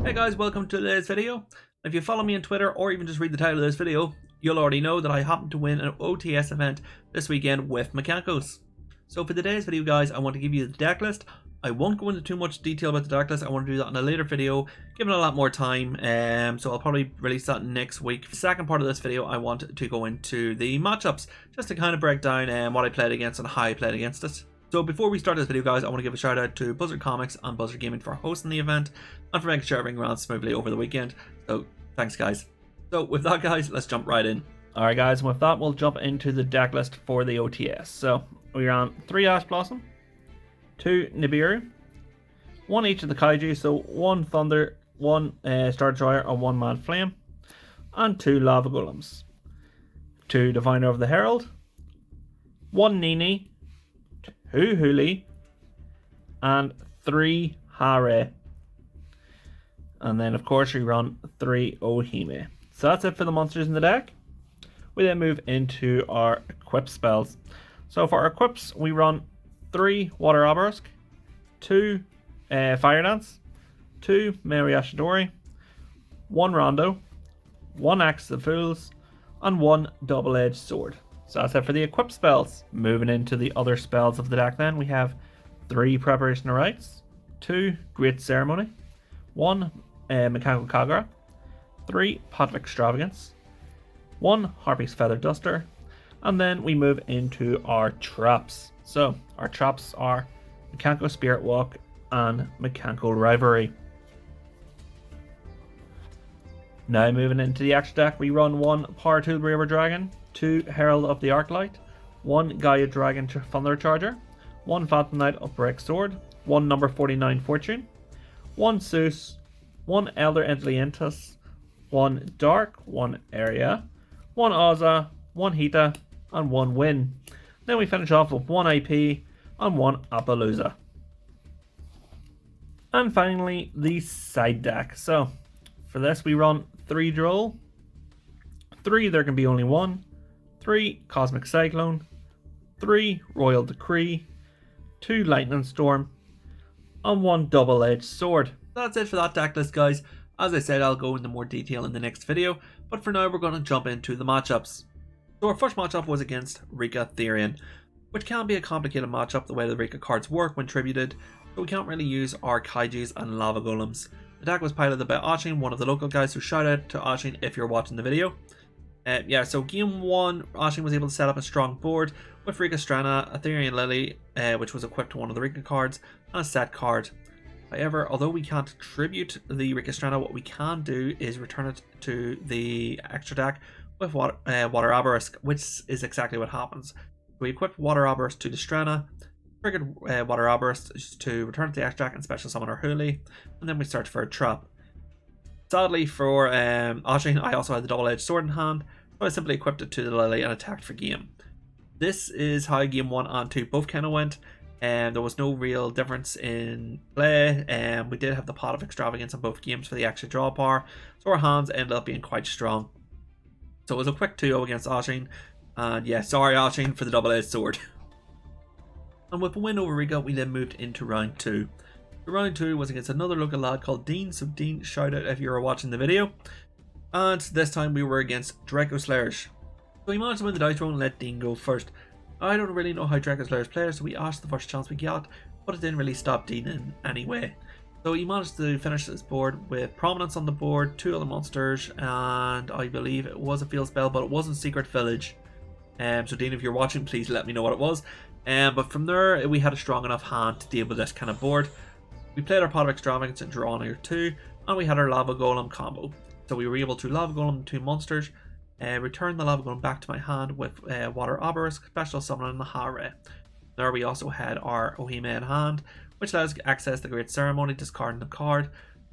Hey guys, welcome to today's video. If you follow me on Twitter or even just read the title of this video, you'll already know that I happened to win an OTS event this weekend with Mikankos. So for today's video guys, I want to give you the deck list. I won't go into too much detail about the deck list. I want to do that in a later video, given a lot more time, so I'll probably release that next week. The second part of this video, I want to go into the matchups, just to kind of break down what I played against and how I played against it. So before we start this video guys, I want to give a shout out to Buzzard Comics and Buzzard Gaming for hosting the event and for making sure everything ran smoothly over the weekend. So thanks guys. So with that guys, let's jump right in. Alright guys, and with that we'll jump into the deck list for the OTS. So we ran 3 Ash Blossom, 2 Nibiru, 1 each of the Kaiju, so 1 Thunder, 1 Star Destroyer and 1 Mad Flame, and 2 Lava Golems, 2 Diviner of the Herald, 1 Nini, 2 Huli, and 3 Hare. And then of course we run 3 Ohime. So that's it for the monsters in the deck. We then move into our equip spells. So for our equips we run 3 Water Obelisk, 2 Fire Dance, 2 Mary Ashidori, 1 Rondo, 1 Axe of the Fools, and 1 Double-Edged Sword. So that's it for the equip spells. Moving into the other spells of the deck then, we have 3 Preparation of Rites, 2 Great Ceremony, 1 Mikanko Kaiju, 3 Pot of Extravagance, 1 Harpy's Feather Duster, and then we move into our traps. So our traps are Mikanko Spirit Walk and Mikanko Rivalry. Now moving into the extra deck, we run 1 Power Tool Braver Dragon, 2 Herald of the Arclight, 1 Gaia Dragon Thunder Charger, 1 Phantom Knight Upright Sword, 1 number 49 Fortune, 1 Zeus, 1 Elder Intelligentus, 1 Dark, 1 Area, 1 Ozza, 1 Hita, and 1 Win. Then we finish off with 1 IP and 1 Appaloosa. And finally, the side deck. So for this we run 3 Droll, 3 There Can Be Only One, 3 Cosmic Cyclone, 3 Royal Decree, 2 Lightning Storm, and 1 Double-Edged Sword. That's it for that deck list guys. As I said, I'll go into more detail in the next video, but for now we're going to jump into the matchups. So our first matchup was against Rika Therian, which can be a complicated matchup the way the Rika cards work when tributed, so we can't really use our Kaijus and Lava Golems. The deck was piloted by Oshin, one of the local guys, so shout out to Oshin if you're watching the video. So game 1, Oshin was able to set up a strong board with Rika Strana, Aetherian Lily, which was equipped to one of the Rika cards, and a set card. However, although we can't tribute the Rika Strana, what we can do is return it to the extra deck with Water Obelisk, which is exactly what happens. We equip Water Obelisk to the Strana, triggered Water Obelisk to return to the extra deck and special summon our Huli, and then we search for a trap. Sadly for Oshin, I also had the Double-Edged Sword in hand, so I simply equipped it to the Lily and attacked for game. This is how game 1 and 2 both kind of went, and there was no real difference in play. We did have the Pot of Extravagance in both games for the extra draw power, so our hands ended up being quite strong. So it was a quick 2-0 against Oshin, and yeah, sorry Oshin for the Double-Edged Sword. And with a win over Rika, we then moved into round 2. Round 2 was against another local lad called Dean, so Dean, shout out if you were watching the video. And this time we were against Draco Slayers. So he managed to win the dice roll and let Dean go first. I don't really know how Draco Slayers plays, so we asked the first chance we got, but it didn't really stop Dean in any way. So he managed to finish his board with Prominence on the board, 2 other monsters, and I believe it was a field spell, but it wasn't Secret Village. So Dean, if you're watching, please let me know what it was. But from there, we had a strong enough hand to deal with this kind of board. We played our Pot of Extravagance and draw on our 2, and we had our Lava Golem combo. So we were able to Lava Golem 2 monsters, return the Lava Golem back to my hand with Water Obelisk, special summon the Hare. There we also had our Ohime in hand, which allows us to access the Great Ceremony, discarding the card.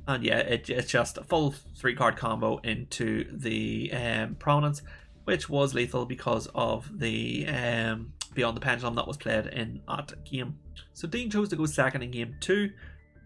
And yeah, it's just a full 3-card combo into the Prominence, which was lethal because of the Beyond the Pendulum that was played in that game. So Dean chose to go second in game 2,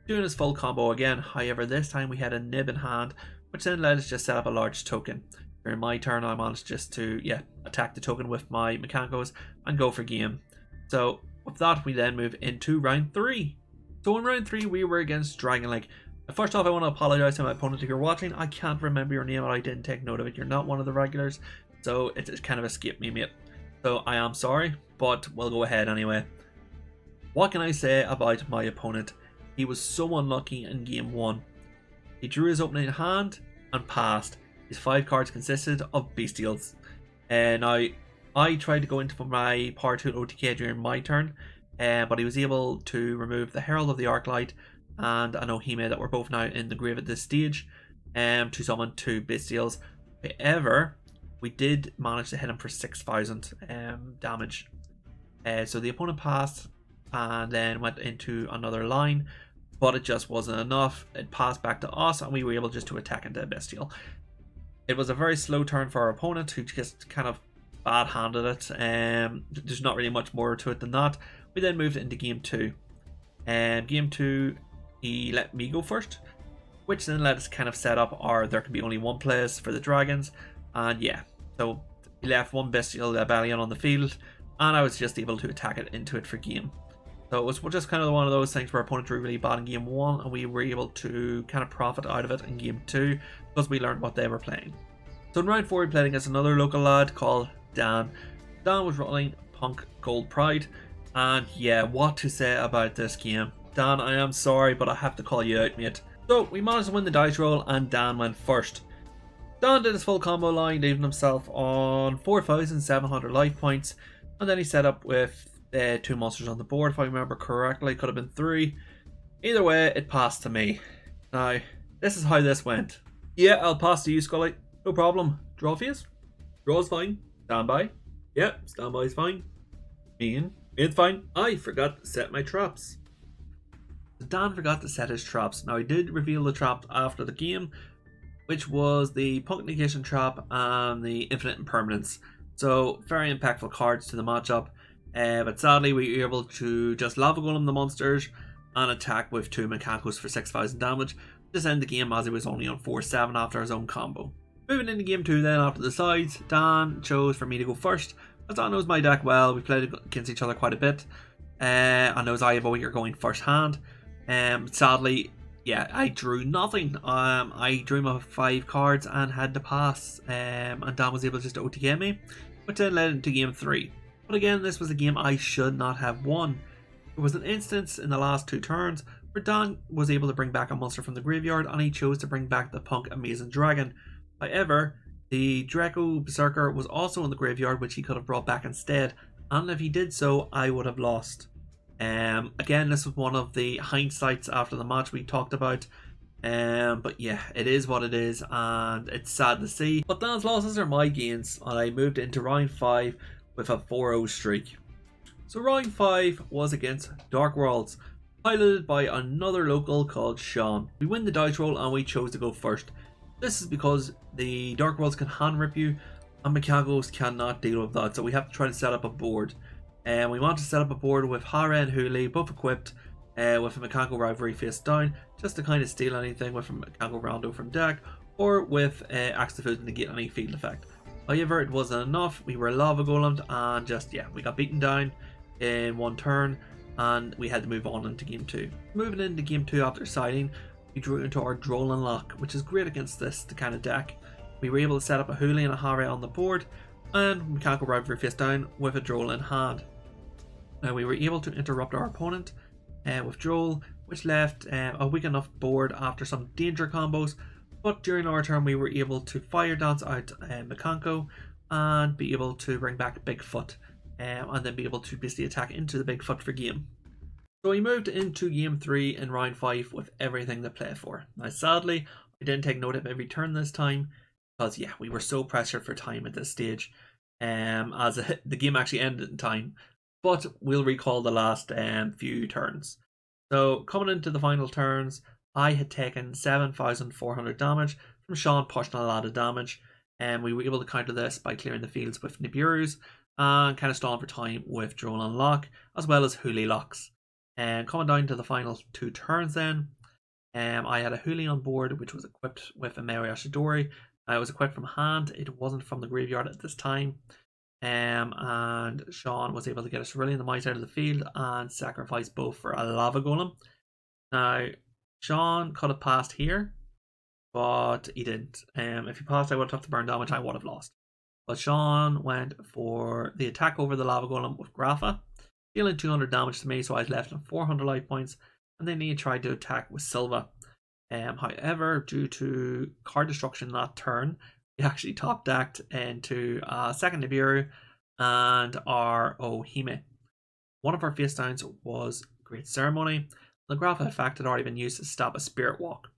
doing his full combo again. However, this time we had a Nib in hand, which then let us just set up a large token. During my turn, I managed just to attack the token with my Mikankos and go for game. So with that, we then move into round 3. So in round 3, we were against Dragon Lake. First off, I want to apologize to my opponent if you're watching. I can't remember your name and I didn't take note of it. You're not one of the regulars, so it just kind of escaped me, mate. So I am sorry, but we'll go ahead anyway. What can I say about my opponent? He was so unlucky in game 1. He drew his opening hand and passed. His 5 cards consisted of bestials. Now, I tried to go into my Power Tool OTK during my turn, but he was able to remove the Herald of the Arclight and an Ohime that were both now in the grave at this stage, to summon 2 bestials. However, we did manage to hit him for 6,000 damage. So the opponent passed and then went into another line, but it just wasn't enough. It passed back to us and we were able just to attack into a bestial. It was a very slow turn for our opponent, who just kind of bad-handed it. There's not really much more to it than that. We then moved into game 2. Game 2, he let me go first, which then let us kind of set up our there can be only one place for the dragons. And yeah, so he left one bestial rebellion on the field, and I was just able to attack it into it for game. So it was just kind of one of those things where our opponent drew really bad in game 1, and we were able to kind of profit out of it in game 2 because we learned what they were playing. So in round 4, we played against another local lad called Dan. Dan was running Punk Gold Pride, and yeah, what to say about this game. Dan, I am sorry, but I have to call you out, mate. So we managed to win the dice roll, and Dan went first. Dan did his full combo line, leaving himself on 4,700 life points, and then he set up with 2 monsters on the board, if I remember correctly. Could have been 3. Either way, it passed to me. Now, this is how this went. Yeah, I'll pass to you, Scully. No problem. Draw phase? Draw's fine. Stand by. Yeah, stand by is fine. It's fine. I forgot to set my traps. Dan forgot to set his traps. Now, he did reveal the trap after the game, which was the Punk Negation trap and the Infinite Impermanence. So, very impactful cards to the matchup. But sadly, we were able to just Lava Golem the monsters and attack with 2 Mikankos for 6,000 damage. Just end the game as he was only on 4-7 after his own combo. Moving into game 2 then, after the sides, Dan chose for me to go first, as Dan knows my deck well. We played against each other quite a bit, and knows I have a weaker going first hand. Sadly, yeah, I drew nothing. I drew my 5 cards and had to pass, and Dan was able just to OTK me, which then led into game 3. But again, this was a game I should not have won. There was an instance in the last 2 turns where Dan was able to bring back a monster from the graveyard, and he chose to bring back the Punk Amazing Dragon. However, the Draco Berserker was also in the graveyard, which he could have brought back instead, and if he did so, I would have lost. Again, this was one of the hindsights after the match we talked about, but yeah, it is what it is, and it's sad to see. But Dan's losses are my gains, and I moved into round 5 with a 4-0 streak. So round 5 was against Dark Worlds, piloted by another local called Sean. We win the dice roll and we chose to go first. This is because the Dark Worlds can hand rip you, and Mikankos cannot deal with that, so we have to try to set up a board. And we want to set up a board with Hara and Huli both equipped, with a Mikanko Rivalry face down, just to kind of steal anything with a Mikanko Rondo from deck, or with Axe to Food to negate any field effect. However, it wasn't enough. We were Lava Golemed, and just, yeah, we got beaten down in 1 turn, and we had to move on into game 2. Moving into game 2 after siding, we drew into our Droll and Lock, which is great against this kind of deck. We were able to set up a Huli and a Hara on the board, and Mikanko Rivalry face down with a Droll in hand. Now, we were able to interrupt our opponent with Droll, which left a weak enough board after some danger combos, but during our turn we were able to fire dance out Mikanko and be able to bring back Bigfoot, and then be able to basically attack into the Bigfoot for game. So we moved into game 3 in round 5 with everything to play for. Now sadly, I didn't take note of every turn this time, because yeah, we were so pressured for time at this stage, as the game actually ended in time. But we'll recall the last few turns. So coming into the final turns, I had taken 7,400 damage from Sean pushing a lot of damage, and we were able to counter this by clearing the fields with Nibiru's and kind of stalling for time with Droll and Lock, as well as Huli Locks. And coming down to the final 2 turns then, I had a Huli on board, which was equipped with a Mary Ashidori. It was equipped from hand, it wasn't from the graveyard at this time. And Sean was able to get us really in the mice out of the field and sacrifice both for a Lava Golem. Now, Sean could have passed here, but he didn't. If he passed, I would have took the burn damage. I would have lost. But Sean went for the attack over the lava golem with Grapha, dealing 200 damage to me, so I was left on 400 life points. And then he tried to attack with Silva. However, due to card destruction that turn, we actually top decked into second Nibiru and our Ohime. One of our face downs was Great Ceremony. The Grapha effect had already been used to stop a Spirit Walk.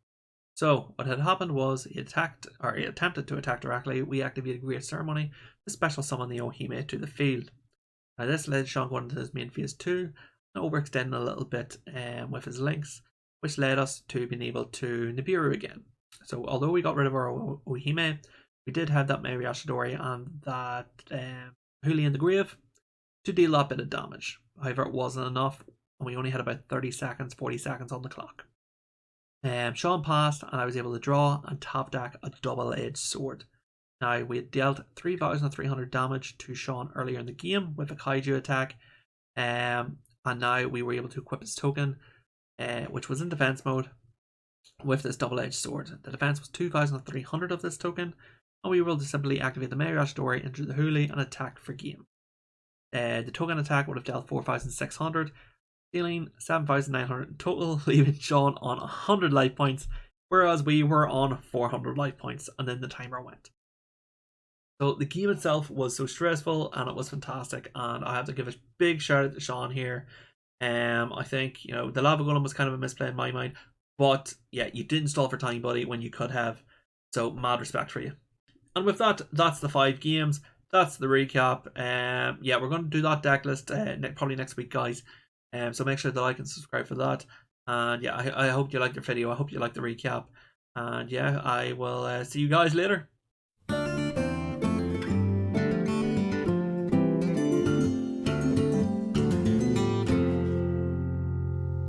So what had happened was he attempted to attack directly. We activated Great Ceremony to special summon the Ohime to the field. Now this led Sean going into his main phase 2 and overextending a little bit with his links, which led us to being able to Nibiru again. So although we got rid of our Ohime, we did have that Mary Ashidori and that Huli in the Grave to deal that bit of damage. However, it wasn't enough, and we only had about 30 seconds, 40 seconds on the clock. Sean passed, and I was able to draw and top deck a double-edged sword. Now, we had dealt 3,300 damage to Sean earlier in the game with a Kaiju attack, and now we were able to equip his token, which was in defense mode, with this double-edged sword. The defense was 2,300 of this token, and we were able to simply activate the Mary Ashidori into the Huli and attack for game. The token attack would have dealt 4,600, dealing 7,900 in total, leaving Sean on 100 life points, whereas we were on 400 life points, and then the timer went. So the game itself was so stressful, and it was fantastic, and I have to give a big shout out to Sean here. I think, the Lava Golem was kind of a misplay in my mind, but yeah, you didn't stall for time, buddy, when you could have, so mad respect for you. And with that, that's the 5 games. That's the recap. Yeah, we're going to do that deck list probably next week, guys. So make sure to like and subscribe for that. And yeah, I hope you liked the video. I hope you liked the recap. And yeah, I will see you guys later.